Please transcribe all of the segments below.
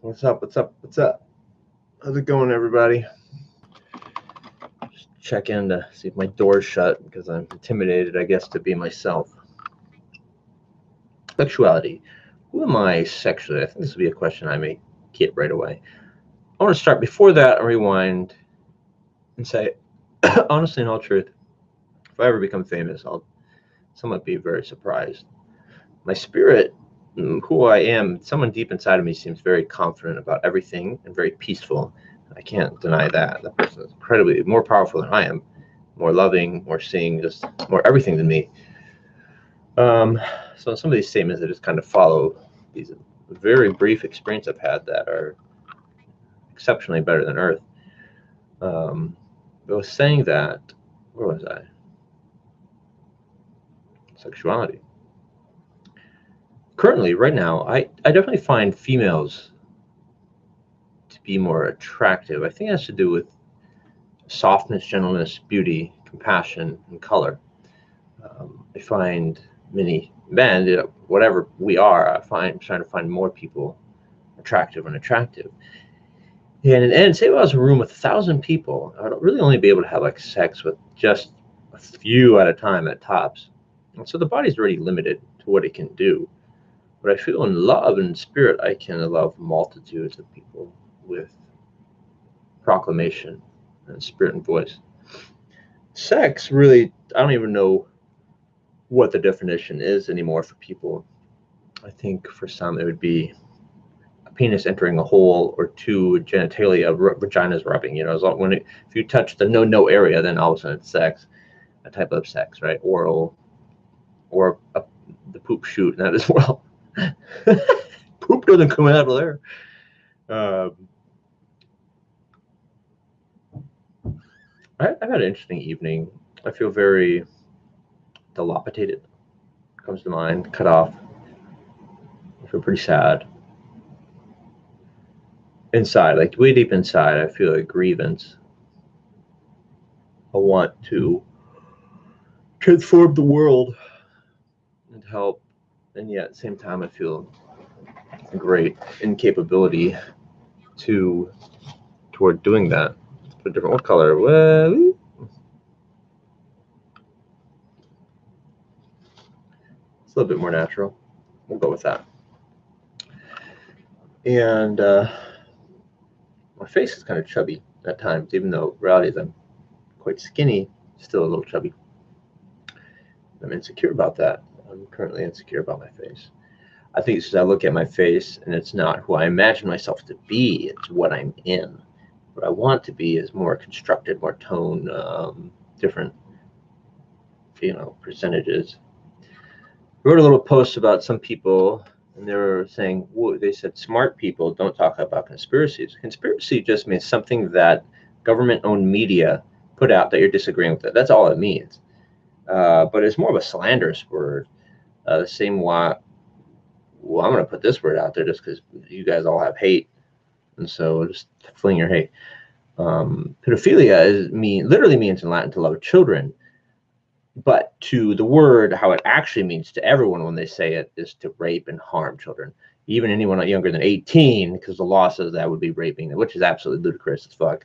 What's up? What's up? What's up? How's it going, everybody? Just check in to see if my door's shut because I'm intimidated, I guess, to be myself. Sexuality. Who am I sexually? I think this will be a question I may get right away. I want to start before that and rewind and say, honestly, in all truth, if I ever become famous, I'll somewhat be very surprised. My spirit, who I am, someone deep inside of me seems very confident about everything and very peaceful. I can't deny that. That person is incredibly more powerful than I am, more loving, more seeing, just more everything than me. So some of these statements that just kind of follow these very brief experience I've had that are exceptionally better than Earth. I was saying that, where was I? Sexuality. Currently, right now, I definitely find females to be more attractive. I think it has to do with softness, gentleness, beauty, compassion, and color. I find many men, whatever we are, I'm trying to find more people attractive and attractive. And say if I was in a room with 1,000 people, I would really only be able to have like sex with just a few at a time at tops. And so the body's already limited to what it can do. But I feel in love and spirit, I can love multitudes of people with proclamation and spirit and voice. Sex really, I don't even know what the definition is anymore for people. I think for some it would be a penis entering a hole or two genitalia, vaginas rubbing. If you touch the no area, then all of a sudden it's sex, a type of sex, right? Oral, or the poop shoot, that as well. Poop doesn't come out of there. I've had an interesting evening. I feel very dilapidated. Comes to mind, cut off. I feel pretty sad. Inside, like way deep inside, I feel a grievance. I want to transform the world and help, and yet at the same time, I feel a great incapability toward doing that. Let's put a different what color? Well, it's a little bit more natural. We'll go with that. And my face is kind of chubby at times, even though reality is I'm quite skinny, still a little chubby. I'm insecure about that. I'm currently insecure about my face. I think it's just I look at my face and it's not who I imagine myself to be, it's what I'm in. What I want to be is more constructed, more tone, different, percentages. I wrote a little post about some people, and they were saying, they said smart people don't talk about conspiracies. Conspiracy just means something that government-owned media put out that you're disagreeing with it. That's all it means. But it's more of a slanderous word. The same way, well, I'm going to put this word out there just because you guys all have hate. And so just fling your hate. Pedophilia literally means in Latin to love children. But to the word, how it actually means to everyone when they say it is to rape and harm children. Even anyone younger than 18, because the law says that would be raping, which is absolutely ludicrous as fuck.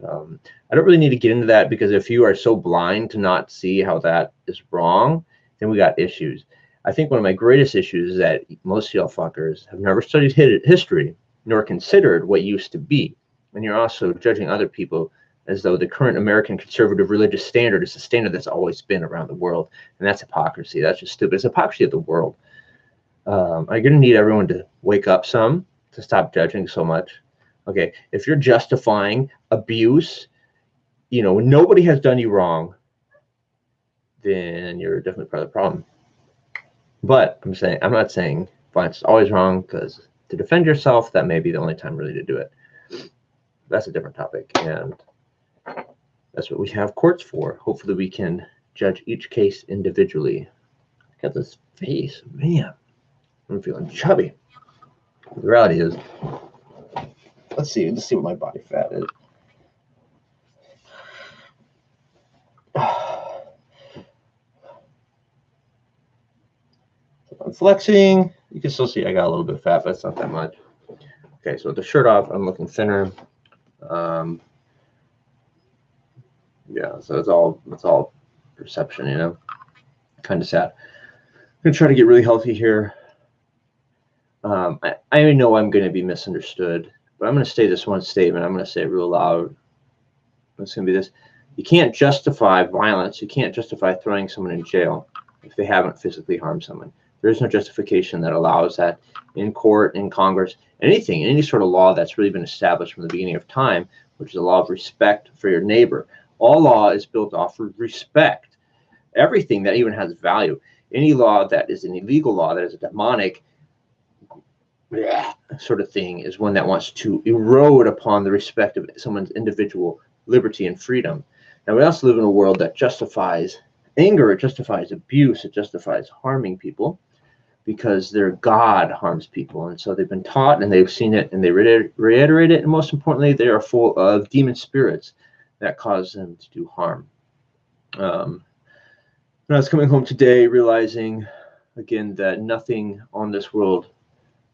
I don't really need to get into that because if you are so blind to not see how that is wrong, then we got issues. I think one of my greatest issues is that most of y'all fuckers have never studied history nor considered what used to be. And you're also judging other people as though the current American conservative religious standard is the standard that's always been around the world. And that's hypocrisy. That's just stupid. It's hypocrisy of the world. I'm going to need everyone to wake up some, to stop judging so much. Okay, if you're justifying abuse, when nobody has done you wrong, then you're definitely part of the problem. But I'm not saying violence is always wrong, because to defend yourself, that may be the only time really to do it. That's a different topic, and that's what we have courts for. Hopefully we can judge each case individually. Look at this face, man. I'm feeling chubby. The reality is, let's see what my body fat is. I'm flexing. You can still see I got a little bit of fat, but it's not that much. Okay, so with the shirt off, I'm looking thinner. Yeah, so it's all perception, you know. Kind of sad. I'm gonna try to get really healthy here. I know I'm going to be misunderstood, but I'm going to say this one statement. I'm going to say it real loud. It's going to be this: you can't justify violence. You can't justify throwing someone in jail if they haven't physically harmed someone. There is no justification that allows that in court, in Congress, anything, any sort of law that's really been established from the beginning of time, which is a law of respect for your neighbor. All law is built off of respect. Everything that even has value, any law that is an illegal law, that is a demonic sort of thing, is one that wants to erode upon the respect of someone's individual liberty and freedom. Now, we also live in a world that justifies anger, it justifies abuse, it justifies harming people because their God harms people. And so they've been taught and they've seen it and they reiterate it. And most importantly, they are full of demon spirits that cause them to do harm. When I was coming home today, realizing again that nothing on this world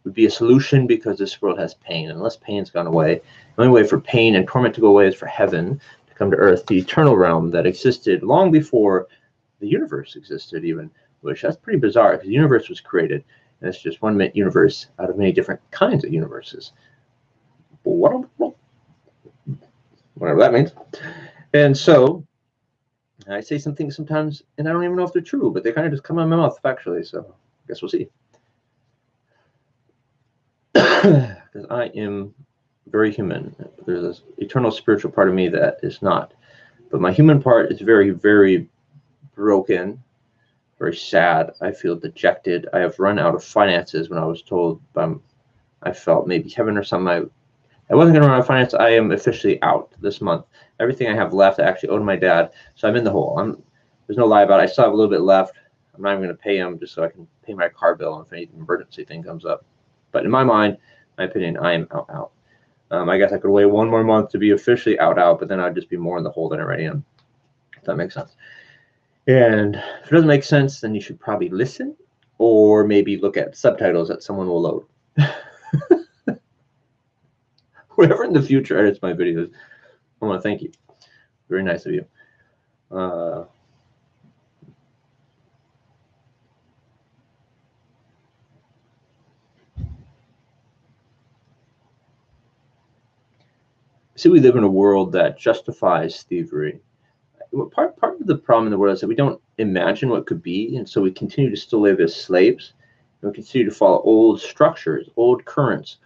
would be a solution because this world has pain. Unless pain's gone away, the only way for pain and torment to go away is for heaven to come to earth, the eternal realm that existed long before the universe existed even, which that's pretty bizarre because the universe was created and it's just one universe out of many different kinds of universes. Whatever that means. And so I say some things sometimes and I don't even know if they're true, but they kind of just come out of my mouth factually, so I guess we'll see. Because I am very human. There's this eternal spiritual part of me that is not. But my human part is very, very broken, very sad. I feel dejected. I have run out of finances when I was told I felt maybe heaven or something. I wasn't going to run out of finance. I am officially out this month. Everything I have left, I actually owe to my dad. So I'm in the hole. There's no lie about it. I still have a little bit left. I'm not even going to pay him just so I can pay my car bill if any emergency thing comes up. But in my mind, my opinion, I am out. I guess I could wait one more month to be officially out, but then I'd just be more in the hole than I already am. If that makes sense. And if it doesn't make sense, then you should probably listen or maybe look at subtitles that someone will load. Whoever in the future edits my videos, I want to thank you. Very nice of you. See, we live in a world that justifies thievery. Part of the problem in the world is that we don't imagine what could be, and so we continue to still live as slaves. And we continue to follow old structures, old currents,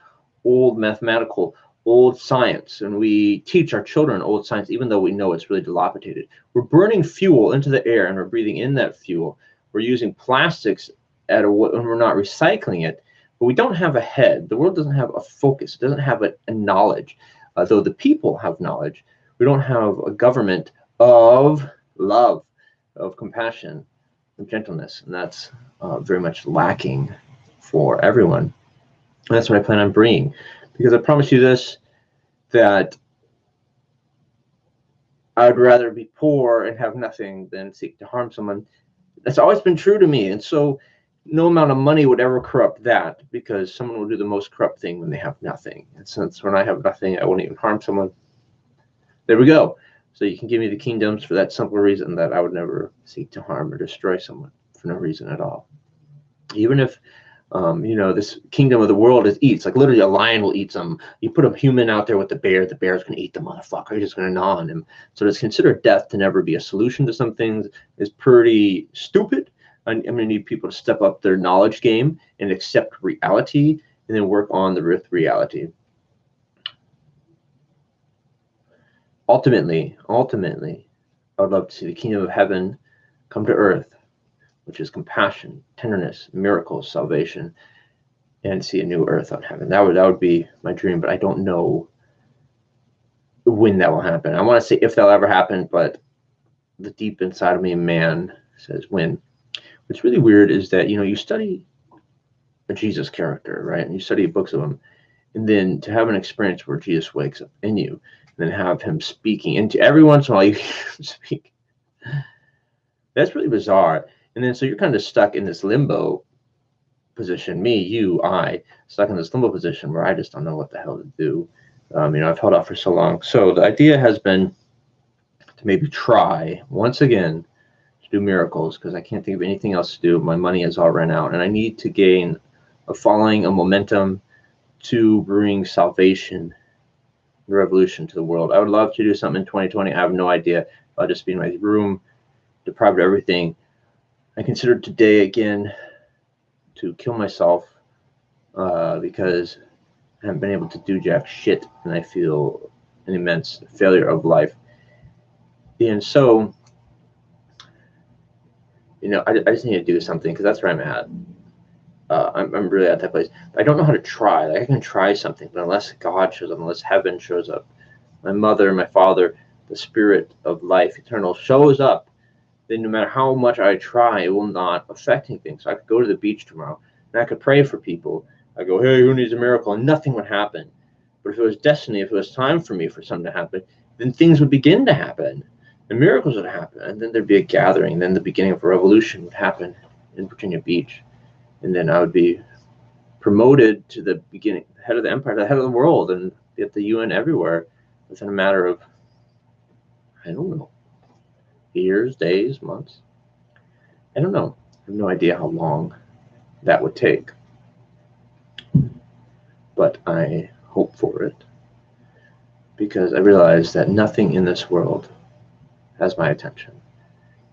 old mathematical, old science, and we teach our children old science, even though we know it's really dilapidated. We're burning fuel into the air, and we're breathing in that fuel. We're using plastics and we're not recycling it, but we don't have a head. The world doesn't have a focus. It doesn't have a knowledge. Though the people have knowledge, we don't have a government of love, of compassion, of gentleness, and that's very much lacking for everyone. And that's what I plan on bringing, because I promise you this, that I would rather be poor and have nothing than seek to harm someone. That's always been true to me, and so no amount of money would ever corrupt that, because someone will do the most corrupt thing when they have nothing. And since when I have nothing, I won't even harm someone. There we go. So you can give me the kingdoms for that simple reason that I would never seek to harm or destroy someone for no reason at all. Even if, this kingdom of the world is eats, like literally a lion will eat some. You put a human out there with the bear's going to eat the motherfucker. You're just going to gnaw on him. So to consider death to never be a solution to some things is pretty stupid. I'm going to need people to step up their knowledge game and accept reality and then work on the reality. Ultimately, I would love to see the kingdom of heaven come to earth, which is compassion, tenderness, miracles, salvation, and see a new earth on heaven. That would be my dream, but I don't know when that will happen. I want to say if that'll ever happen, but the deep inside of me, man, says when. What's really weird is that, you study a Jesus character, right? And you study books of him, and then to have an experience where Jesus wakes up in you, and then have him speaking, and every once in a while you hear him speak. That's really bizarre. And then so you're kind of stuck in this limbo position, me, you, I, stuck in this limbo position where I just don't know what the hell to do. I've held out for so long. So the idea has been to maybe try once again to do miracles, because I can't think of anything else to do. My money has all run out, and I need to gain a following, a momentum to bring salvation, revolution to the world. I would love to do something in 2020. I have no idea. I'll just be in my room, deprived of everything. I considered today again to kill myself because I haven't been able to do jack shit, and I feel an immense failure of life. And so, I just need to do something, because that's where I'm at. I'm really at that place. I don't know how to try. Like, I can try something, but unless God shows up, unless heaven shows up, my mother, my father, the spirit of life, eternal, shows up, then no matter how much I try, it will not affect anything. So I could go to the beach tomorrow, and I could pray for people. I go, hey, who needs a miracle? And nothing would happen. But if it was destiny, if it was time for me for something to happen, then things would begin to happen. And miracles would happen. And then there'd be a gathering. And then the beginning of a revolution would happen in Virginia Beach. And then I would be promoted to the beginning, head of the empire, the head of the world, and be at the UN everywhere within a matter of, I don't know, years, days, months. I don't know. I have no idea how long that would take. But I hope for it, because I realize that nothing in this world has my attention.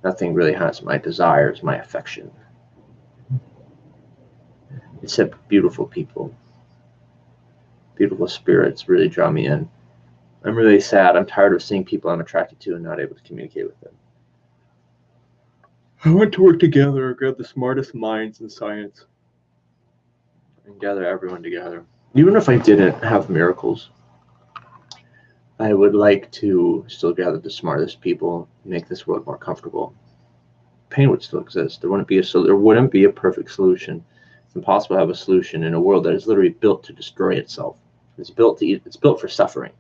Nothing really has my desires, my affection, except beautiful people. Beautiful spirits really draw me in. I'm really sad. I'm tired of seeing people I'm attracted to and not able to communicate with them. I want to work together, grab the smartest minds in science, and gather everyone together. Even if I didn't have miracles, I would like to still gather the smartest people, make this world more comfortable. Pain would still exist. There wouldn't be a perfect solution. It's impossible to have a solution in a world that is literally built to destroy itself. It's built for suffering,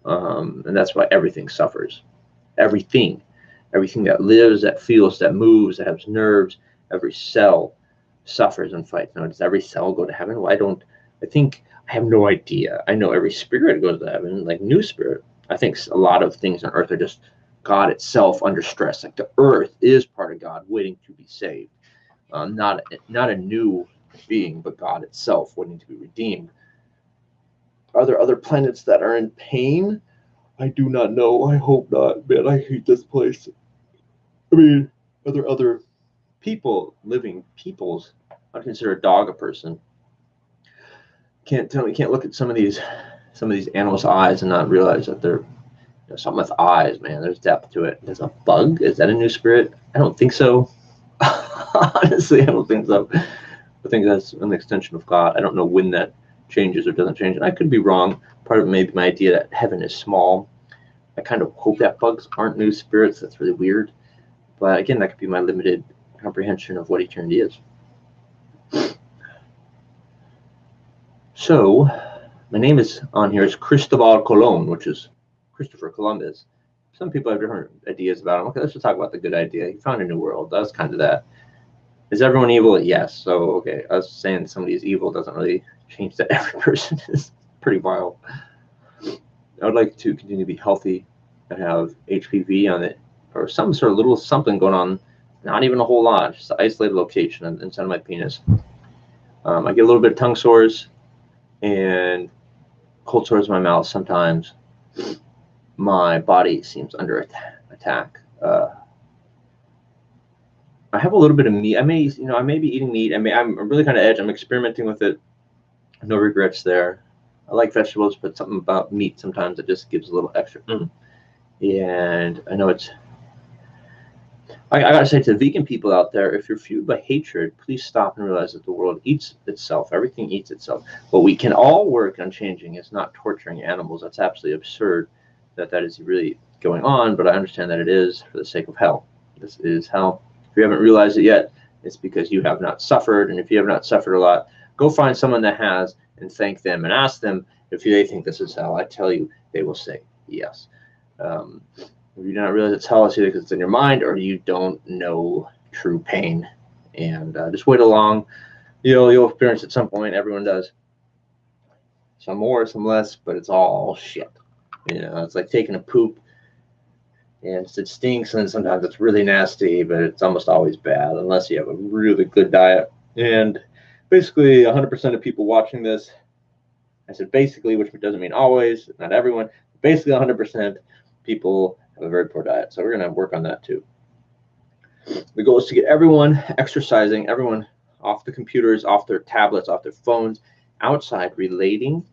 and that's why everything suffers. Everything that lives, that feels, that moves, that has nerves, every cell suffers and fights. Now, does every cell go to heaven? Well, I have no idea. I know every spirit goes to heaven, like new spirit. I think a lot of things on earth are just God itself under stress. Like the earth is part of God waiting to be saved. Not a new being, but God itself waiting to be redeemed. Are there other planets that are in pain? I do not know. I hope not. Man, I hate this place. I mean, are there other living peoples? I consider a dog a person. Can't look at some of these animals' eyes and not realize that they're something with eyes, man. There's depth to it. There's a bug. Is that a new spirit? I don't think so. Honestly, I don't think so. I think that's an extension of God. I don't know when that changes or doesn't change. And I could be wrong. Part of it may be my idea that heaven is small. I kind of hope that bugs aren't new spirits. That's really weird. But again, that could be my limited comprehension of what eternity is. So, my name is on here is Cristobal Colon, which is Christopher Columbus. Some people have different ideas about him. Okay, let's just talk about the good idea. He found a new world. That's kind of that. Is everyone evil? Yes. So, okay, us saying somebody is evil doesn't really change that every person is pretty wild. I would like to continue to be healthy and have HPV on it, or some sort of little something going on. Not even a whole lot, just an isolated location inside of my penis. I get a little bit of tongue sores and cold sores in my mouth sometimes. My body seems under attack. I have a little bit of meat. I may be eating meat. I'm really kind of edge. I'm experimenting with it. No regrets there. I like vegetables, but something about meat sometimes it just gives a little extra. And I know I gotta say to the vegan people out there, if you're fueled by hatred, please stop and realize that the world eats itself. Everything eats itself. What we can all work on changing is not torturing animals. That's absolutely absurd that is really going on, but I understand that it is for the sake of hell. This is hell. If you haven't realized it yet, it's because you have not suffered. And if you have not suffered a lot, go find someone that has and thank them and ask them if they think this is hell. I tell you, they will say yes. If you do not realize it's hell, it's either because it's in your mind or you don't know true pain. And just wait along. You'll experience at some point. Everyone does. Some more, some less, but it's all shit. It's like taking a poop, and it stinks, and sometimes it's really nasty, but it's almost always bad unless you have a really good diet. And basically, 100% of people watching this, I said basically, which doesn't mean always, not everyone, basically 100% people have a very poor diet. So we're going to work on that too. The goal is to get everyone exercising, everyone off the computers, off their tablets, off their phones, outside relating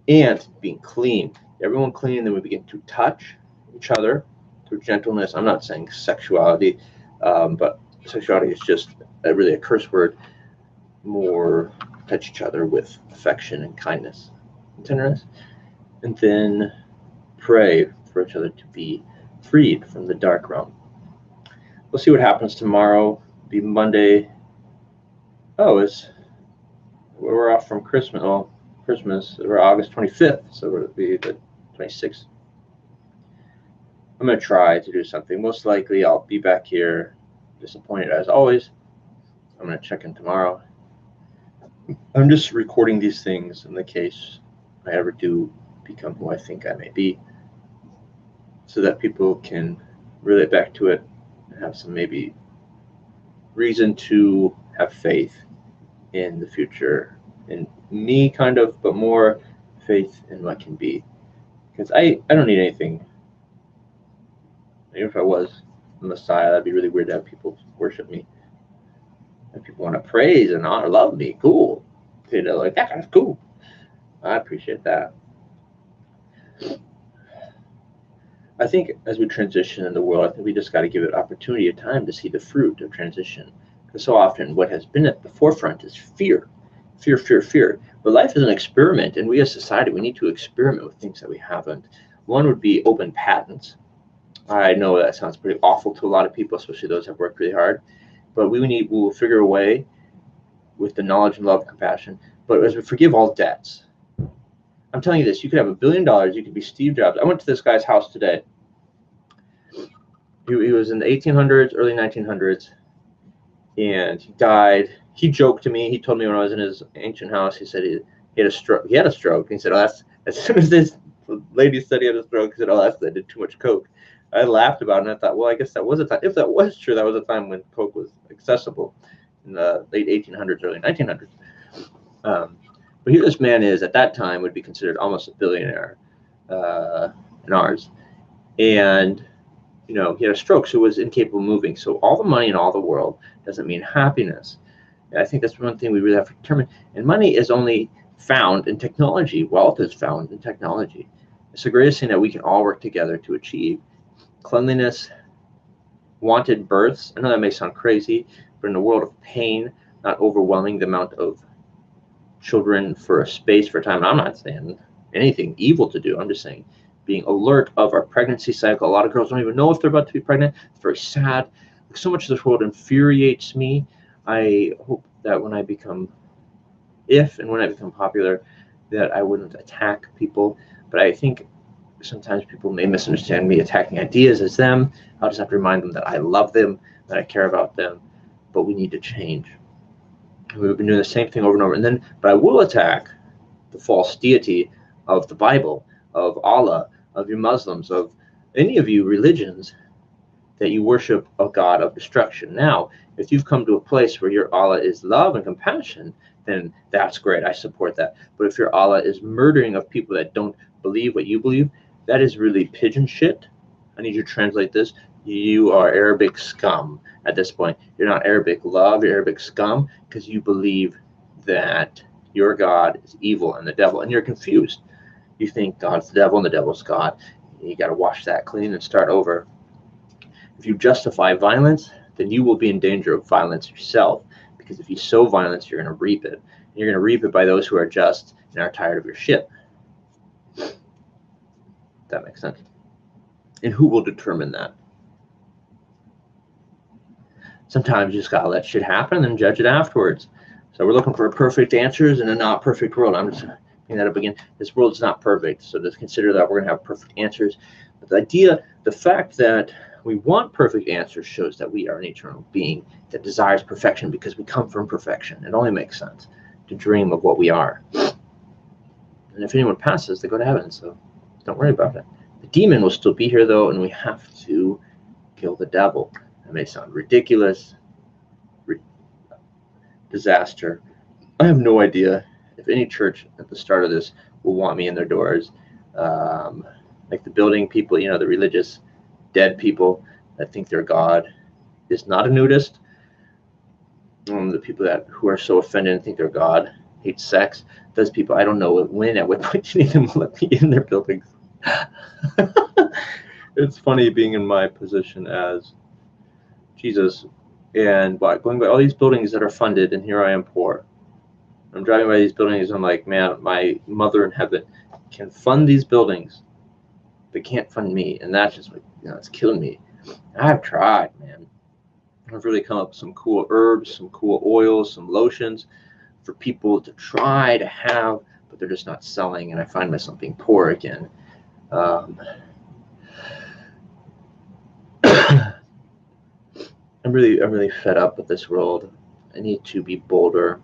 and being clean. Everyone clean, then we begin to touch each other through gentleness. I'm not saying sexuality, but sexuality is just really a curse word. More touch each other with affection and kindness and tenderness. And then pray for each other to be freed from the dark realm. We'll see what happens tomorrow. It'll be Monday. We're off from Christmas. Well, Christmas, we're August 25th, so it'll be the 26th. I'm going to try to do something. Most likely, I'll be back here, disappointed as always. I'm going to check in tomorrow. I'm just recording these things in the case I ever do become who I think I may be, so that people can relate back to it and have some maybe reason to have faith in the future, in me kind of, but more faith in what can be. Because I don't need anything. Even if I was the Messiah, that'd be really weird to have people worship me. And people want to praise and honor, love me. Cool. Like, that guy's cool. I appreciate that. I think as we transition in the world, I think we just got to give it opportunity of time to see the fruit of transition. Because so often what has been at the forefront is fear. Fear, fear, fear. But life is an experiment, and we as society, we need to experiment with things that we haven't. One would be open patents. I know that sounds pretty awful to a lot of people, especially those that have worked really hard. But we will figure a way with the knowledge and love and compassion. But as we forgive all debts, I'm telling you this, you could have $1 billion, you could be Steve Jobs. I went to this guy's house today. He was in the 1800s, early 1900s, and he died. He joked to me. He told me when I was in his ancient house, he said he had a stroke. He had a stroke. He said, as soon as this lady said he had a stroke, he said, that's because I did too much Coke. I laughed about it, and I thought, well, I guess that was a time. If that was true, that was a time when Coke was accessible in the late 1800s, early 1900s. But here this man is, at that time, would be considered almost a billionaire in ours. And, he had a stroke, so was incapable of moving. So all the money in all the world doesn't mean happiness. And I think that's one thing we really have to determine. And money is only found in technology. Wealth is found in technology. It's the greatest thing that we can all work together to achieve. Cleanliness, wanted births. I know that may sound crazy, but in a world of pain, not overwhelming the amount of children for a space, for a time. And I'm not saying anything evil to do. I'm just saying being alert of our pregnancy cycle. A lot of girls don't even know if they're about to be pregnant. It's very sad. So much of this world infuriates me. I hope that when I become popular, that I wouldn't attack people. But I think sometimes people may misunderstand me attacking ideas as them. I'll just have to remind them that I love them, that I care about them, but we need to change. We've been doing the same thing over and over. But I will attack the false deity of the Bible, of Allah, of your Muslims, of any of you religions that you worship a God of destruction. Now, if you've come to a place where your Allah is love and compassion, then that's great. I support that. But if your Allah is murdering of people that don't believe what you believe, that is really pigeon shit. I need you to translate this. You are Arabic scum at this point. You're not Arabic love, you're Arabic scum, because you believe that your God is evil and the devil, and you're confused. You think God's the devil and the devil's God. You got to wash that clean and start over. If you justify violence, then you will be in danger of violence yourself, because if you sow violence, you're going to reap it. And you're going to reap it by those who are just and are tired of your shit. That makes sense. And who will determine that? Sometimes you just got to let shit happen and then judge it afterwards. So we're looking for perfect answers in a not perfect world. I'm just bringing that up again. This world is not perfect, so just consider that we're going to have perfect answers. But the fact that we want perfect answers shows that we are an eternal being that desires perfection because we come from perfection. It only makes sense to dream of what we are. And if anyone passes, they go to heaven, so don't worry about it. The demon will still be here, though, and we have to kill the devil. That may sound ridiculous, disaster. I have no idea if any church at the start of this will want me in their doors. Like the building people, the religious dead people that think they're God is not a nudist. The people who are so offended and think they're God, hate sex, those people, I don't know when, at what point any of them will let me in their buildings. It's funny being in my position as Jesus and going by all these buildings that are funded, and here I am poor. I'm driving by these buildings, and I'm like, man, my mother in heaven can fund these buildings, but can't fund me, and that's just like, it's killing me. I've tried, man. I've really come up with some cool herbs, some cool oils, some lotions for people to try to have, but they're just not selling, and I find myself being poor again. I'm really fed up with this world. I need to be bolder,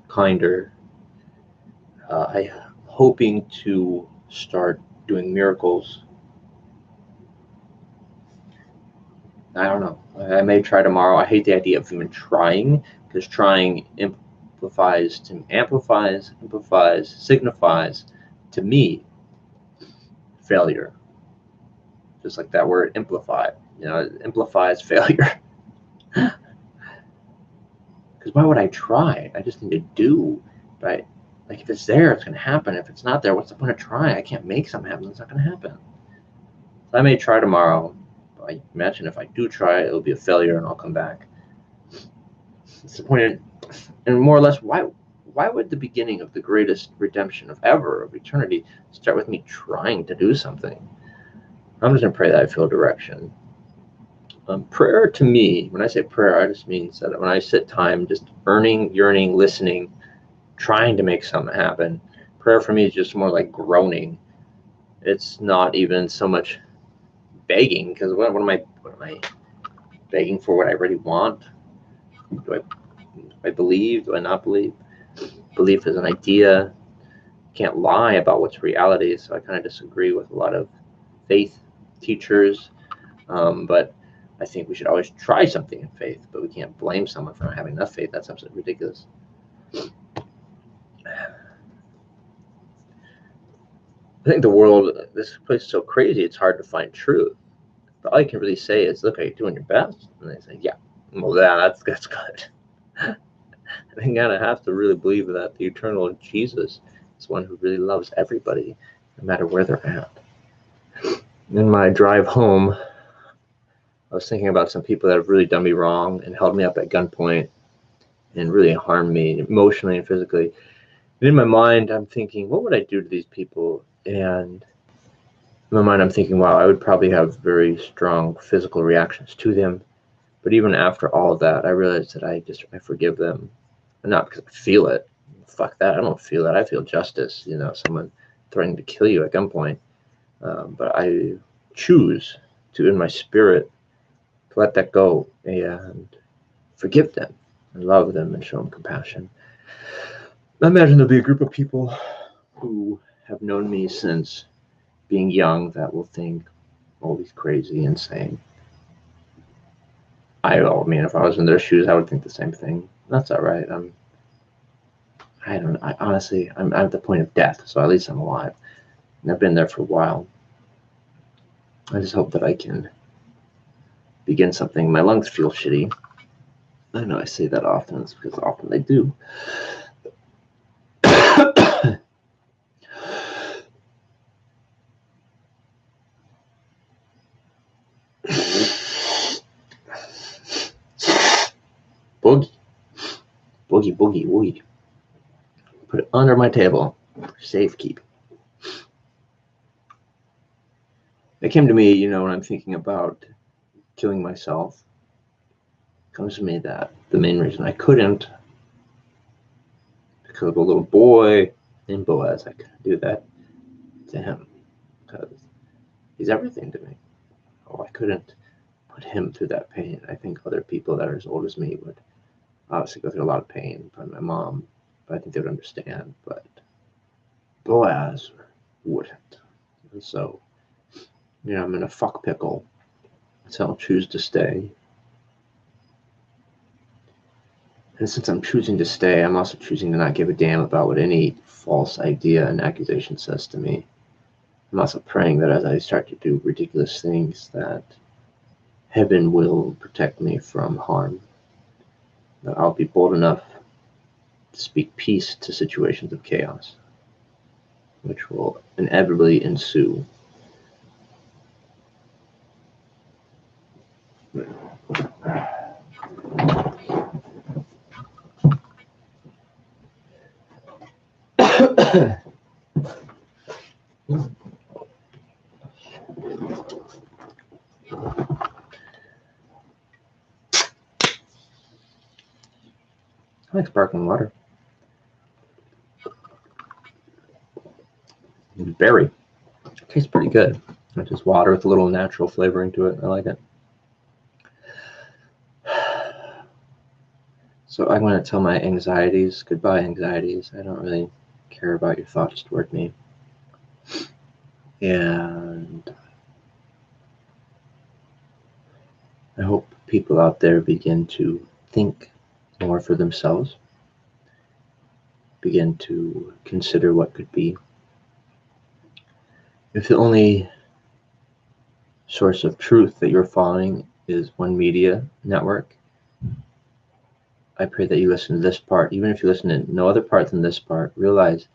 kinder. I'm hoping to start doing miracles. I don't know. I may try tomorrow. I hate the idea of even trying, because trying signifies to me failure. Just like that word amplify. It implies failure. Because why would I try? I just need to do, right? Like if it's there, it's going to happen. If it's not there, what's the point of trying? I can't make something happen. It's not going to happen. So I may try tomorrow. But I imagine if I do try, it'll be a failure and I'll come back. Disappointed. And more or less, why would the beginning of the greatest redemption of eternity, start with me trying to do something? I'm just going to pray that I feel direction. Prayer to me, when I say prayer, I just mean that when I sit time just yearning, listening, trying to make something happen. Prayer for me is just more like groaning. It's not even so much begging, because what am I begging for? What I really want? Do I believe? Do I not believe? Belief is an idea. Can't lie about what's reality, so I kind of disagree with a lot of faith teachers. But I think we should always try something in faith, but we can't blame someone for not having enough faith. That's absolutely ridiculous. I think the world, this place is so crazy, it's hard to find truth. But all you can really say is, look, are you doing your best? And they say, yeah. Well, that's good. I think you gotta have to really believe that the eternal Jesus is one who really loves everybody, no matter where they're at. In my drive home, I was thinking about some people that have really done me wrong and held me up at gunpoint and really harmed me emotionally and physically. And in my mind, I'm thinking, what would I do to these people? And in my mind, I'm thinking, wow, I would probably have very strong physical reactions to them. But even after all of that, I realized that I forgive them. And not because I feel it. Fuck that. I don't feel that. I feel justice. Someone threatening to kill you at gunpoint. But I choose to, in my spirit, to let that go and forgive them and love them and show them compassion. I imagine there'll be a group of people who have known me since being young that will think, oh, he's crazy, insane. I mean, if I was in their shoes, I would think the same thing. That's all right. Honestly, I'm at the point of death, so at least I'm alive. And I've been there for a while. I just hope that I can begin something. My lungs feel shitty. I know I say that often. It's because often they do. Boogie. Put it under my table for safekeeping. It came to me, when I'm thinking about killing myself, it comes to me that the main reason I couldn't, because of a little boy named Boaz, I couldn't do that to him, because he's everything to me. oh, I couldn't put him through that pain. I think other people that are as old as me would obviously go through a lot of pain. Probably my mom, but I think they would understand. But Boaz wouldn't. And so, I'm in a fuck pickle. So I'll choose to stay. And since I'm choosing to stay, I'm also choosing to not give a damn about what any false idea and accusation says to me. I'm also praying that as I start to do ridiculous things, that heaven will protect me from harm. That I'll be bold enough to speak peace to situations of chaos, which will inevitably ensue. I like sparkling water. Berry. It tastes pretty good. It's just water with a little natural flavoring to it. I like it. So I'm going to tell my anxieties, goodbye anxieties. I don't really care about your thoughts toward me. And I hope people out there begin to think more for themselves, begin to consider what could be. If the only source of truth that you're following is one media network, I pray that you listen to this part. Even if you listen to no other part than this part, realize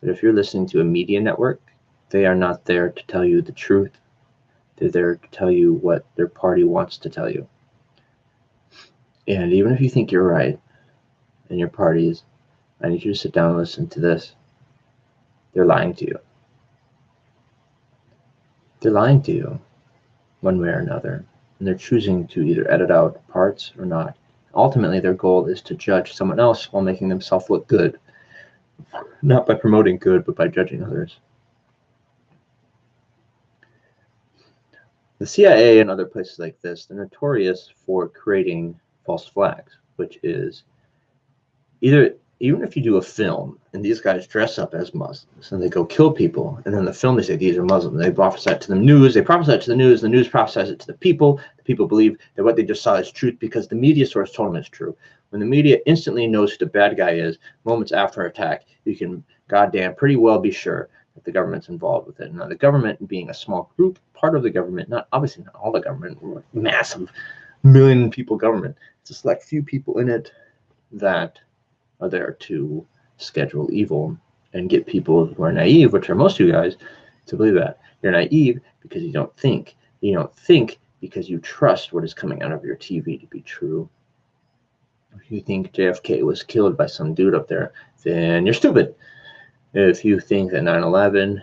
that if you're listening to a media network, they are not there to tell you the truth. They're there to tell you what their party wants to tell you. And even if you think you're right and your parties, I need you to sit down and listen to this. They're lying to you. They're lying to you one way or another. And they're choosing to either edit out parts or not. Ultimately, their goal is to judge someone else while making themselves look good. Not by promoting good, but by judging others. The CIA and other places like this, they're notorious for creating false flags, which is even if you do a film and these guys dress up as Muslims and they go kill people, and then the film they say these are Muslims, they prophesy it to the news, the news prophesies it to the people believe that what they just saw is truth because the media source told them it's true. When the media instantly knows who the bad guy is, moments after an attack, you can goddamn pretty well be sure that the government's involved with it. Now, the government being a small group, part of the government, obviously not all the government, massive million people government, it's a select few people in it that are there to schedule evil and get people who are naive, which are most of you guys, to believe that. You're naive because you don't think. You don't think because you trust what is coming out of your TV to be true. If you think JFK was killed by some dude up there, then you're stupid. If you think that 9/11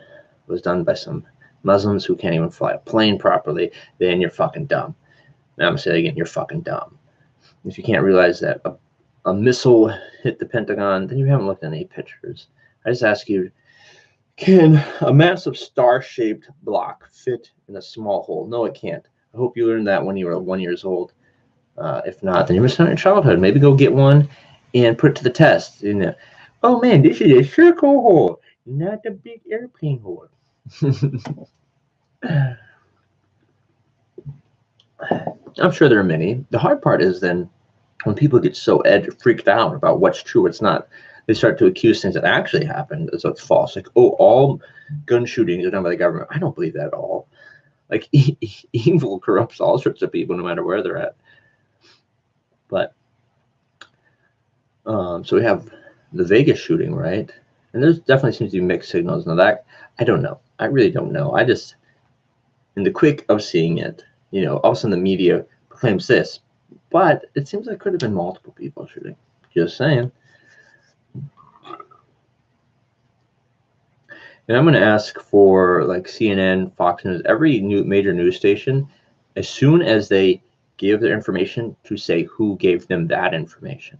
was done by some Muslims who can't even fly a plane properly, then you're fucking dumb. And I'm going to say it again, you're fucking dumb. If you can't realize that a missile hit the Pentagon, then you haven't looked at any pictures. I just ask you, can a massive star-shaped block fit in a small hole? No, it can't. I hope you learned that when you were 1 year old. If not, then you're missing out on your childhood. Maybe go get one and put it to the test. Oh man, this is a circle hole, not a big airplane hole. I'm sure there are many. The hard part is then when people get so freaked out about what's true, what's not, they start to accuse things that actually happened as it's false. Like, oh, all gun shootings are done by the government. I don't believe that at all. Like, evil corrupts all sorts of people, no matter where they're at. But, so we have the Vegas shooting, right? And there's definitely seems to be mixed signals. Now that, I don't know. I really don't know. I just, in the quick of seeing it, all of a sudden the media proclaims this. But it seems like it could have been multiple people shooting. Just saying. And I'm going to ask for like CNN, Fox News, every major news station, as soon as they give their information, to say who gave them that information.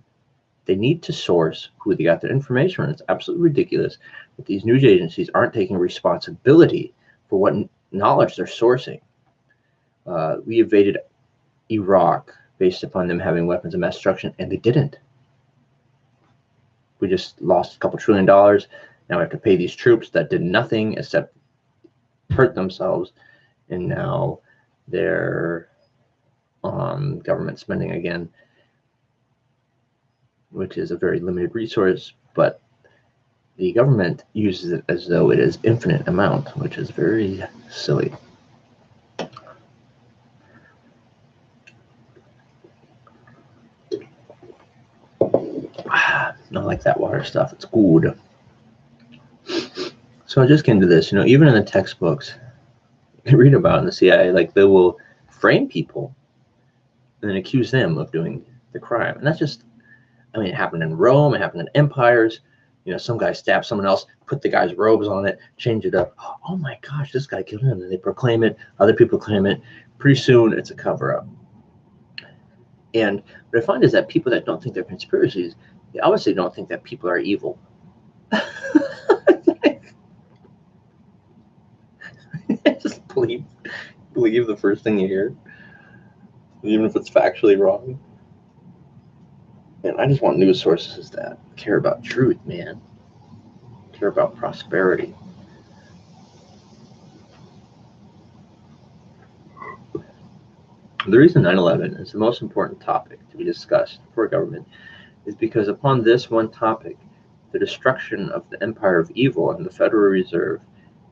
They need to source who they got their information from. It's absolutely ridiculous that these news agencies aren't taking responsibility for what knowledge they're sourcing. We invaded Iraq based upon them having weapons of mass destruction, and they didn't. We just lost a couple $1 trillion. Now we have to pay these troops that did nothing except hurt themselves, and now they're on government spending again, which is a very limited resource, but the government uses it as though it is infinite amount, which is very silly. Not like that water stuff. It's good. So I just came to this, even in the textbooks you read about in the CIA, like they will frame people and then accuse them of doing the crime. And that's just, it happened in Rome, it happened in empires. Some guy stabbed someone else, put the guy's robes on it, change it up. Oh my gosh, this guy killed him. And they proclaim it, other people claim it. Pretty soon it's a cover-up. And what I find is that people that don't think they're conspiracies, they obviously don't think that people are evil. Just believe the first thing you hear, even if it's factually wrong. And I just want news sources that care about truth, man. Care about prosperity. The reason 9/11 is the most important topic to be discussed for government is because upon this one topic, the destruction of the empire of evil and the Federal Reserve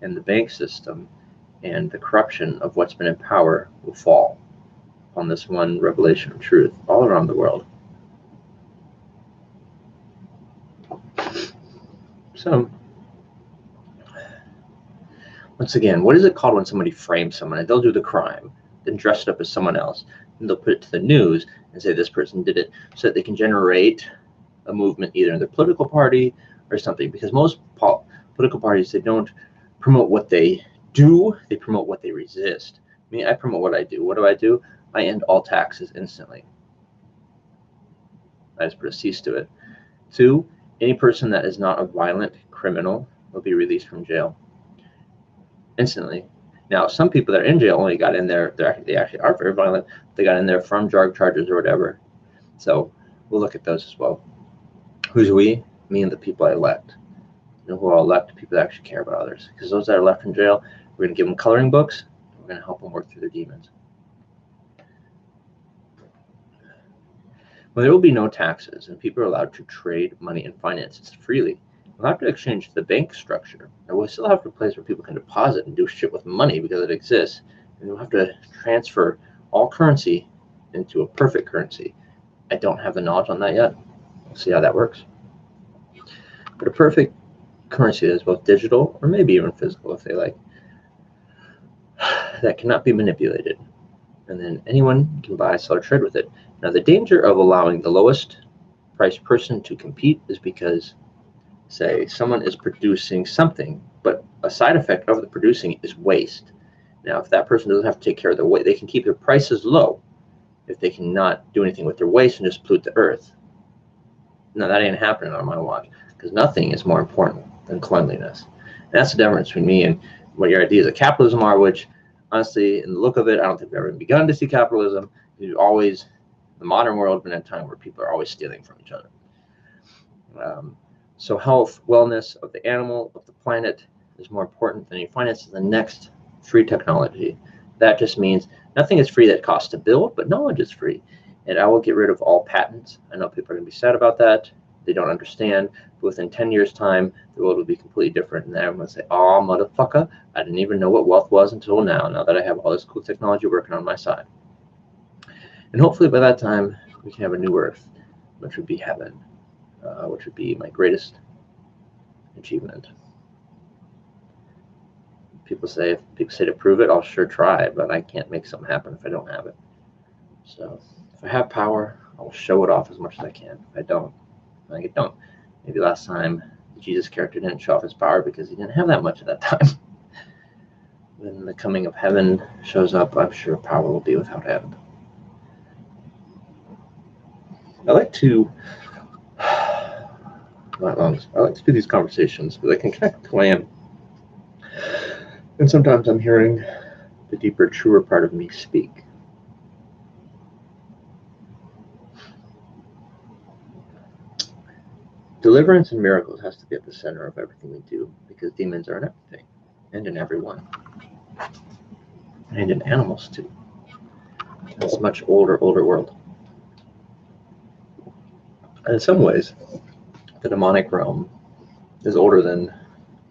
and the bank system and the corruption of what's been in power will fall on this one revelation of truth all around the world. So, once again, what is it called when somebody frames someone and they'll do the crime, then dress it up as someone else, and they'll put it to the news and say this person did it so that they can generate a movement either in their political party or something, because most political parties, they don't promote what they do, they promote what they resist. I promote what I do. What do? I end all taxes instantly. I just put a cease to it. 2, any person that is not a violent criminal will be released from jail instantly. Now, some people that are in jail only got in there, they actually are very violent. They got in there from drug charges or whatever. So we'll look at those as well. Who's we? Me and the people I elect. Who I'll elect? People that actually care about others. Because those that are left in jail, we're going to give them coloring books. We're going to help them work through their demons. Well, there will be no taxes, and people are allowed to trade money and finances freely. We'll have to exchange the bank structure. And we'll still have a place where people can deposit and do shit with money because it exists. And we'll have to transfer all currency into a perfect currency. I don't have the knowledge on that yet. We'll see how that works. But a perfect currency that is both digital or maybe even physical if they like, that cannot be manipulated. And then anyone can buy, sell, or trade with it. Now, the danger of allowing the lowest priced person to compete is because, say, someone is producing something, but a side effect of the producing is waste. Now, if that person doesn't have to take care of their waste, they can keep their prices low if they cannot do anything with their waste and just pollute the earth. Now, that ain't happening on my watch, because nothing is more important than cleanliness. And that's the difference between me and what your ideas of capitalism are, which, honestly, in the look of it, I don't think we've ever begun to see capitalism. We've always, the modern world, been a time where people are always stealing from each other. So health, wellness of the animal, of the planet is more important than your finances. The next free technology. That just means nothing is free that costs to build, but knowledge is free. And I will get rid of all patents. I know people are going to be sad about that. They don't understand. But within 10 years' time, the world will be completely different. And everyone will say, oh, motherfucker, I didn't even know what wealth was until now that I have all this cool technology working on my side. And hopefully by that time, we can have a new earth, which would be heaven, which would be my greatest achievement. People say to prove it, I'll sure try, but I can't make something happen if I don't have it. So if I have power, I'll show it off as much as I can. If I don't, I don't. Maybe last time the Jesus character didn't show off his power because he didn't have that much at that time. When the coming of heaven shows up, I'm sure power will be without end. I like to do these conversations because I can connect with who I am. And sometimes I'm hearing the deeper, truer part of me speak. Deliverance and miracles has to be at the center of everything we do, because demons are in everything and in everyone and in animals too. It's a much older world. And in some ways, the demonic realm is older than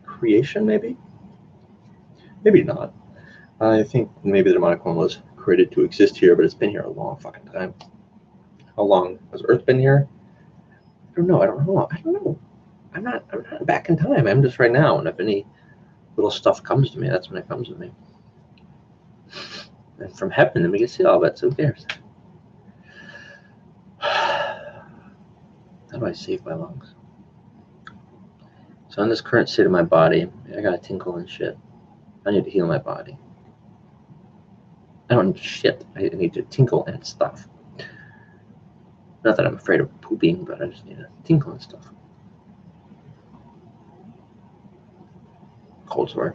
creation, maybe? Maybe not. I think maybe the demonic realm was created to exist here, but it's been here a long fucking time. How long has Earth been here? I don't know. I'm not back in time. I'm just right now. And if any little stuff comes to me, that's when it comes to me. And from heaven, then we can see all that. So who cares? How do I save my lungs? So in this current state of my body, I got a tinkle and shit. I need to heal my body. I don't need shit. I need to tinkle and stuff. Not that I'm afraid of pooping, but I just need to tinkle and stuff. Cold sore.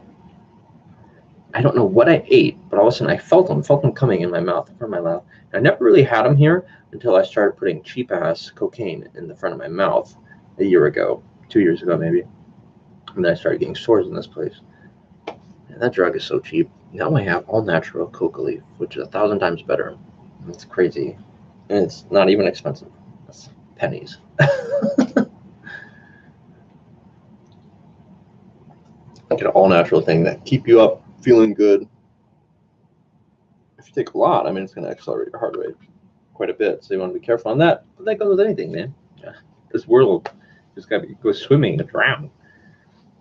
I don't know what I ate, but all of a sudden I felt them coming in my mouth, from my mouth. And I never really had them here until I started putting cheap ass cocaine in the front of my mouth a year ago, 2 years ago maybe. And then I started getting sores in this place. And that drug is so cheap. Now I have all natural coca leaf, which is 1,000 times better. It's crazy. And it's not even expensive. It's pennies. Like an all natural thing that keep you up feeling good. If you take a lot, I mean, it's going to accelerate your heart rate quite a bit. So you want to be careful on that. But that goes with anything, man. Yeah. This world just got to go swimming and drown.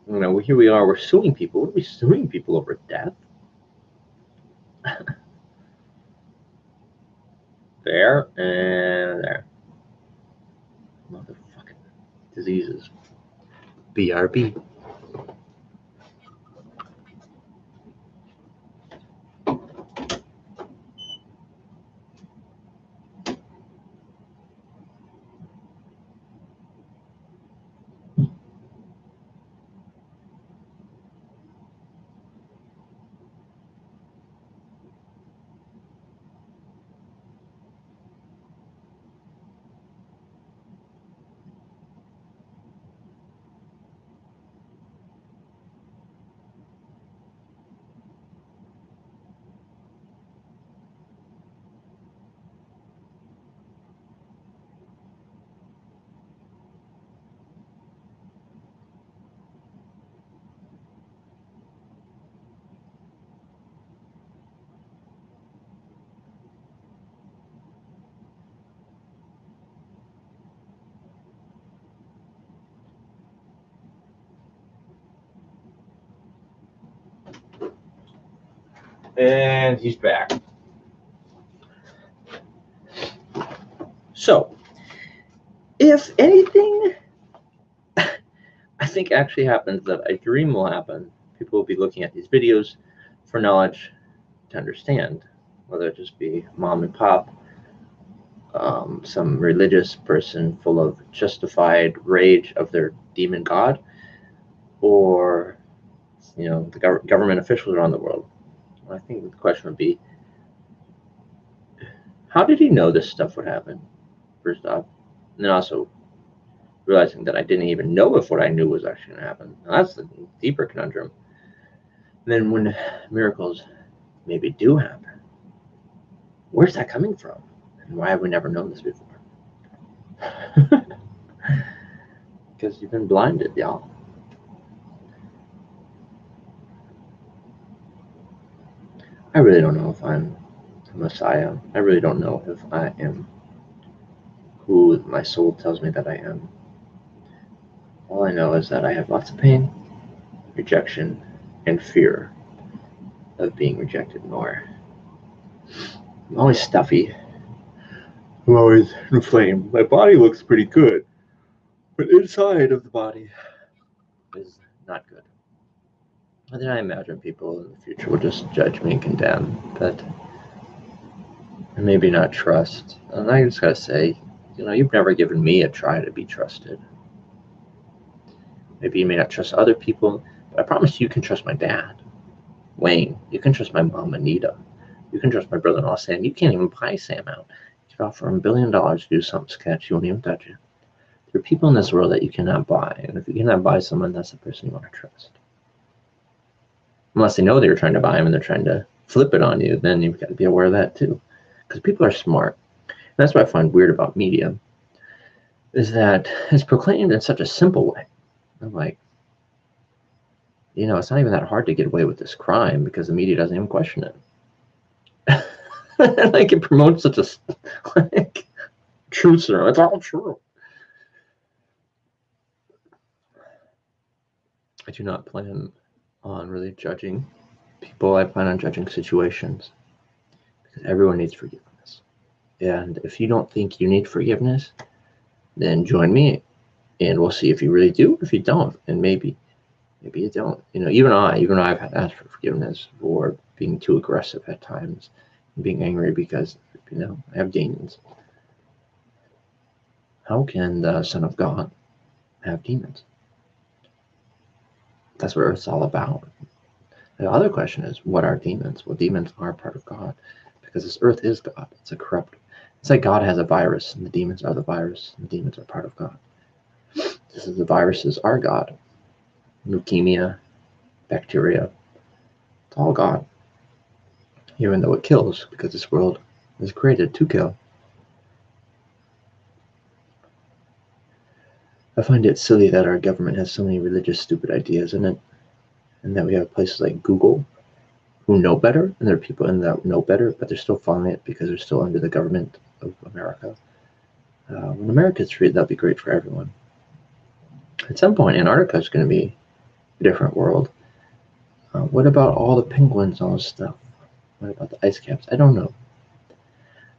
You know, here we are. We're suing people. What are we suing people over? Death? There and there. Motherfucking diseases. BRB. And he's back. So, if anything, I think actually happens that a dream will happen. People will be looking at these videos for knowledge to understand, whether it just be mom and pop, some religious person full of justified rage of their demon god, or the government officials around the world. I think the question would be, how did he know this stuff would happen? First off, and then also realizing that I didn't even know if what I knew was actually going to happen. Now, that's the deeper conundrum. And then when miracles maybe do happen, where's that coming from? And why have we never known this before? Because you've been blinded, y'all. I really don't know if I'm the Messiah. I really don't know if I am who my soul tells me that I am. All I know is that I have lots of pain, rejection, and fear of being rejected more. I'm always stuffy. I'm always inflamed. My body looks pretty good, but inside of the body is not good. And then I imagine people in the future will just judge me and condemn, but maybe not trust. And I just gotta say, you've never given me a try to be trusted. Maybe you may not trust other people, but I promise you can trust my dad. Wayne, you can trust my mom, Anita. You can trust my brother-in-law, Sam. You can't even buy Sam out. You could offer him $1 billion to do something sketch. You won't even touch it. There are people in this world that you cannot buy. And if you cannot buy someone, that's the person you want to trust. Unless they know they're trying to buy him and they're trying to flip it on you, then you've got to be aware of that too. Because people are smart. And that's what I find weird about media, is that it's proclaimed in such a simple way. I'm like, it's not even that hard to get away with this crime because the media doesn't even question it. Like it promotes such a like truth serum. It's all true. I do not plan on really judging people. I plan on judging situations because everyone needs forgiveness. And if you don't think you need forgiveness, then join me and we'll see if you really do, if you don't, and maybe you don't. Even I've had to ask for forgiveness for being too aggressive at times, and being angry because I have demons. How can the Son of God have demons? That's what it's all about. The other question is, what are demons? Well, demons are part of God because this earth is God. It's a corrupt. It's like God has a virus and the demons are the virus and the demons are part of God. Just as the viruses are God. Leukemia, bacteria, it's all God. Even though it kills, because this world is created to kill. I find it silly that our government has so many religious stupid ideas in it, and that we have places like Google who know better, and there are people in that know better, but they're still following it because they're still under the government of America. When America's free, that'll be great for everyone. At some point, Antarctica is going to be a different world. What about all the penguins, all this stuff? What about the ice caps? I don't know.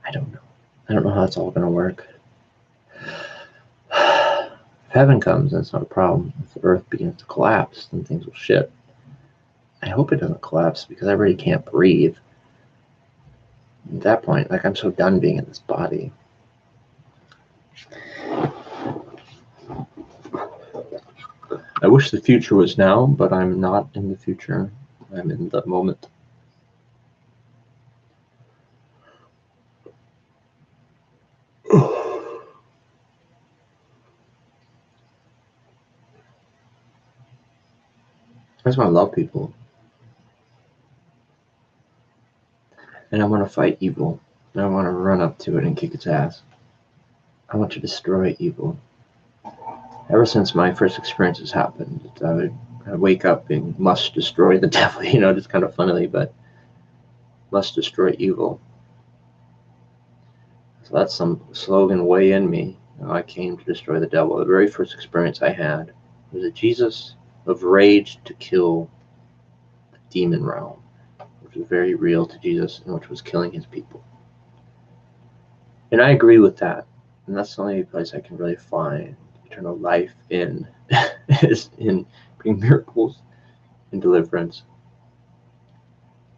I don't know how it's all going to work. If heaven comes, then it's not a problem. If the earth begins to collapse, then things will shit. I hope it doesn't collapse because I really can't breathe. At that point, I'm so done being in this body. I wish the future was now, but I'm not in the future. I'm in the moment. I just want to love people. And I want to fight evil. And I want to run up to it and kick its ass. I want to destroy evil. Ever since my first experiences happened, I wake up and must destroy the devil, just kind of funnily, but must destroy evil. So that's some slogan way in me. I came to destroy the devil. The very first experience I had was a Jesus of rage to kill the demon realm, which was very real to Jesus and which was killing his people. And I agree with that. And that's the only place I can really find eternal life in, is in bringing miracles and deliverance.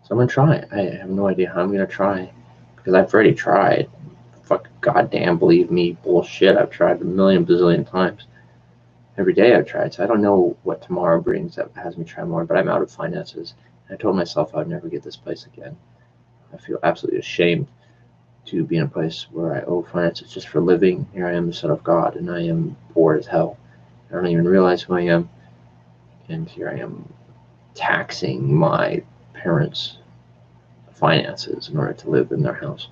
So I'm going to try. I have no idea how I'm going to try because I've already tried. Fuck goddamn believe me bullshit. I've tried a million bazillion times. Every day I've tried. So I don't know what tomorrow brings that has me try more, but I'm out of finances. I told myself I would never get this place again. I feel absolutely ashamed to be in a place where I owe finances just for living. Here I am, the Son of God, and I am poor as hell. I don't even realize who I am. And here I am taxing my parents' finances in order to live in their house.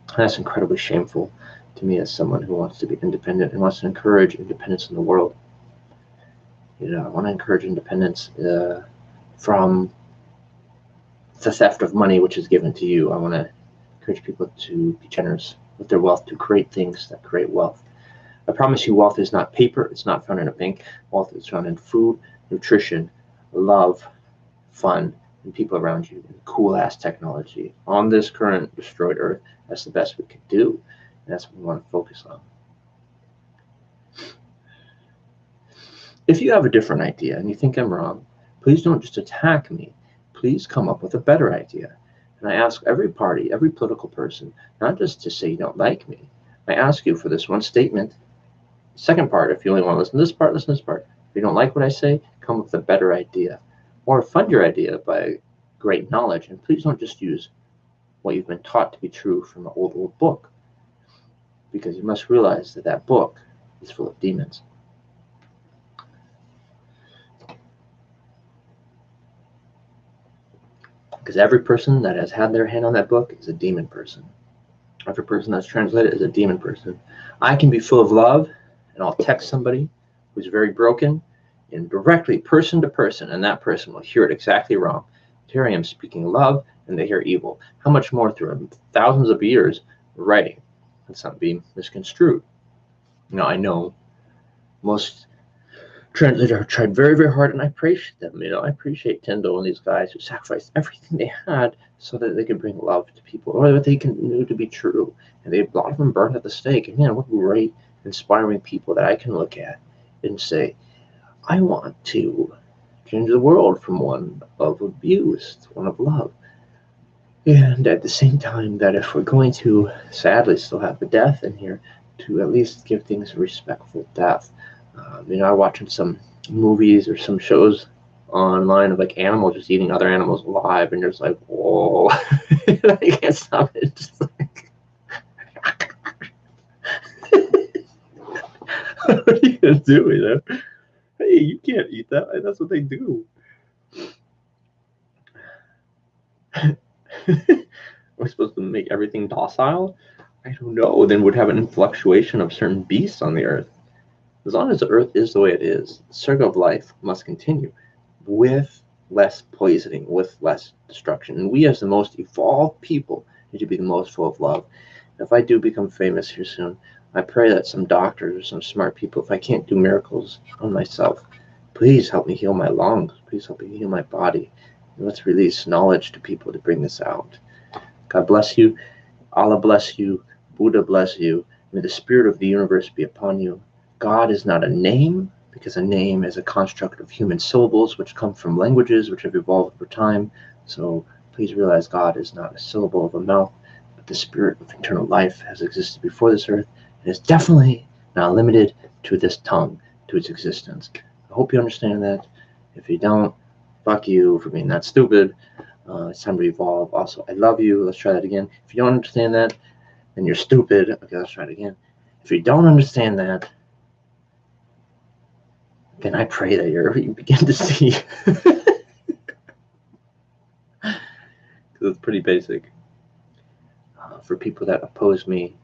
And that's incredibly shameful to me as someone who wants to be independent and wants to encourage independence in the world. I want to encourage independence from the theft of money which is given to you. I want to encourage people to be generous with their wealth, to create things that create wealth. I promise you, wealth is not paper. It's not found in a bank. Wealth is found in food, nutrition, love, fun, and people around you, and cool-ass technology. On this current destroyed earth, that's the best we can do, and that's what we want to focus on. If you have a different idea and you think I'm wrong, please don't just attack me. Please come up with a better idea. And I ask every party, every political person, not just to say you don't like me. I ask you for this one statement. Second part, if you only want to listen to this part, listen to this part. If you don't like what I say, come up with a better idea. or fund your idea by great knowledge. And please don't just use what you've been taught to be true from an old book, because you must realize that that book is full of demons. Because every person that has had their hand on that book is a demon person. Every person that's translated is a demon person. I can be full of love, and I'll text somebody who's very broken, and directly person to person, and that person will hear it exactly wrong. Here I am speaking love, and they hear evil. How much more through thousands of years writing? Let's not be misconstrued. I know most translators have tried very, very hard, and I appreciate them. I appreciate Tyndale and these guys who sacrificed everything they had so that they could bring love to people, or what they knew to be true. And a lot of them burned at the stake. And man, what great, inspiring people that I can look at and say, I want to change the world from one of abuse to one of love. And at the same time, that if we're going to sadly still have a death in here, to at least give things a respectful death. I watching some movies or some shows online of like animals just eating other animals alive, and you're just like, whoa, I can't stop it. Just like, what are you gonna do? Hey, you can't eat that. That's what they do. We're supposed to make everything docile? I don't know. Then would have an influctuation of certain beasts on the earth. As long as the earth is the way it is, the circle of life must continue with less poisoning, with less destruction. And we, as the most evolved people, need to be the most full of love. And if I do become famous here soon, I pray that some doctors or some smart people, if I can't do miracles on myself, please help me heal my lungs. Please help me heal my body. And let's release knowledge to people to bring this out. God bless you. Allah bless you. Buddha bless you. May the spirit of the universe be upon you. God is not a name, because a name is a construct of human syllables which come from languages which have evolved over time. So please realize God is not a syllable of a mouth, but the spirit of eternal life has existed before this earth and is definitely not limited to this tongue, to its existence. I hope you understand that. If you don't, fuck you for being that stupid. It's time to evolve. Also, I love you. Let's try that again. If you don't understand that, then you're stupid. Okay, let's try it again. If you don't understand that, then I pray that you begin to see. It's pretty basic. For people that oppose me,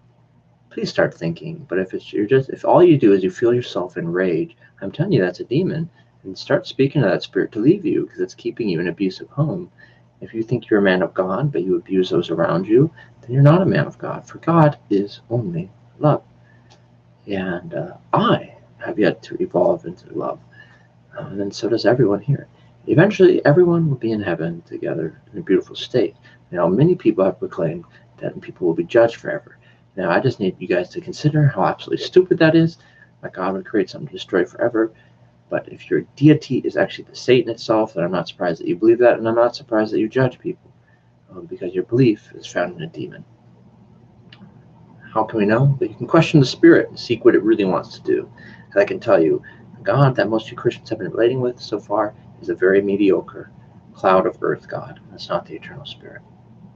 please start thinking. But if all you do is you feel yourself in rage, I'm telling you that's a demon. And start speaking to that spirit to leave you, because it's keeping you in an abusive home. If you think you're a man of God, but you abuse those around you, then you're not a man of God. For God is only love. And I have yet to evolve into love. And then so does everyone here. Eventually, everyone will be in heaven together in a beautiful state. Now, many people have proclaimed that people will be judged forever. Now, I just need you guys to consider how absolutely stupid that is. That God would create something to destroy forever. But if your deity is actually the Satan itself, then I'm not surprised that you believe that, and I'm not surprised that you judge people, because your belief is found in a demon. How can we know? But you can question the spirit and seek what it really wants to do. And I can tell you, God that most of you Christians have been relating with so far is a very mediocre cloud of earth God. That's not the eternal spirit.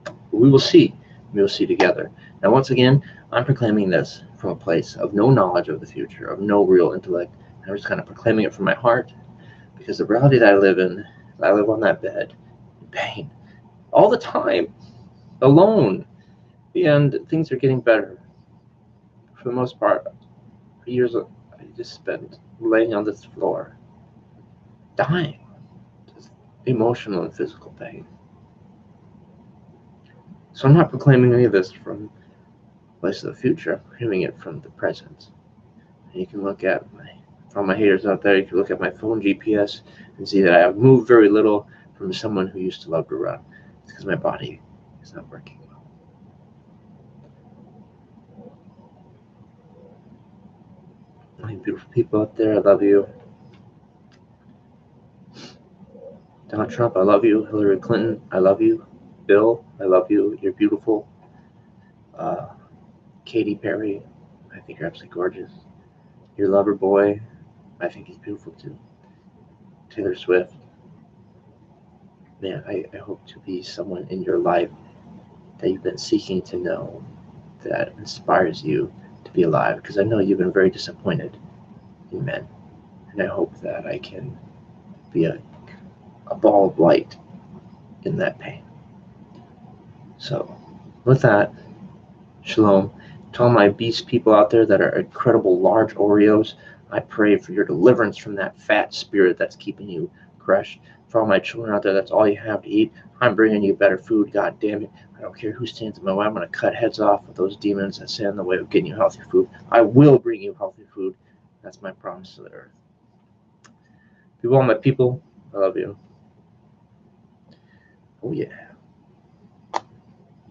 But we will see. We will see together. Now, once again, I'm proclaiming this from a place of no knowledge of the future, of no real intellect. I'm just kind of proclaiming it from my heart, because the reality that I live in, I live on that bed in pain all the time, alone, and things are getting better. For the most part, for years I just spent laying on this floor, dying, just emotional and physical pain. So I'm not proclaiming any of this from the place of the future. I'm proclaiming it from the present. And you can look at all my haters out there, you can look at my phone GPS and see that I have moved very little from someone who used to love to run. It's because my body is not working well. My beautiful people out there, I love you. Donald Trump, I love you. Hillary Clinton, I love you. Bill, I love you. You're beautiful. Katy Perry, I think you're absolutely gorgeous. Your lover boy, I think he's beautiful too. Taylor Swift, man, I hope to be someone in your life that you've been seeking to know, that inspires you to be alive, because I know you've been very disappointed in men. And I hope that I can be a ball of light in that pain. So, with that, shalom. To all my beast people out there that are incredible large Oreos, I pray for your deliverance from that fat spirit that's keeping you crushed. For all my children out there, that's all you have to eat. I'm bringing you better food, god damn it. I don't care who stands in my way. I'm going to cut heads off of those demons that stand in the way of getting you healthy food. I will bring you healthy food. That's my promise to the earth. To all my people, I love you. Oh, yeah.